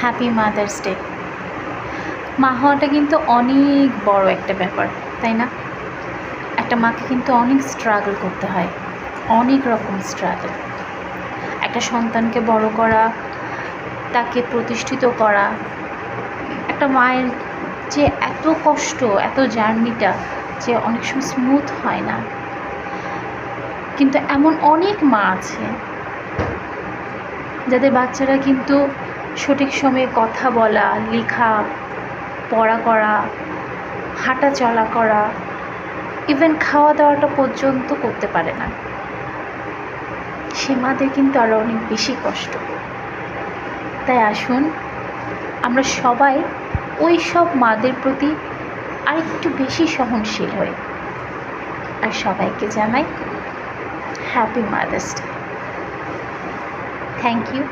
Happy mothers day. মা হওয়াটা কিন্তু অনেক বড় একটা ব্যাপার, তাই না? একটা মাকে কিন্তু অনেক স্ট্রাগল করতে হয়, অনেক রকম স্ট্রাগল। একটা সন্তানকে বড় করা, তাকে প্রতিষ্ঠিত করা, একটা মায়ের যে এত কষ্ট, এত জার্নিটা যে অনেক সময় স্মুথ হয় না। কিন্তু এমন অনেক মা আছে যাদের বাচ্চারা কিন্তু সঠিক সময়ে কথা বলা, লেখা, পড়া করা, হাঁটা চলা করা, ইভেন খাওয়া দাওয়াটা পর্যন্ত করতে পারে না। সে মাদের কিন্তু আরও অনেক বেশি কষ্ট। তাই আসুন আমরা সবাই ওই সব মাদের প্রতি আরেকটু বেশি সহনশীল হই। আর সবাইকে জানাই happy mothers day. Thank you.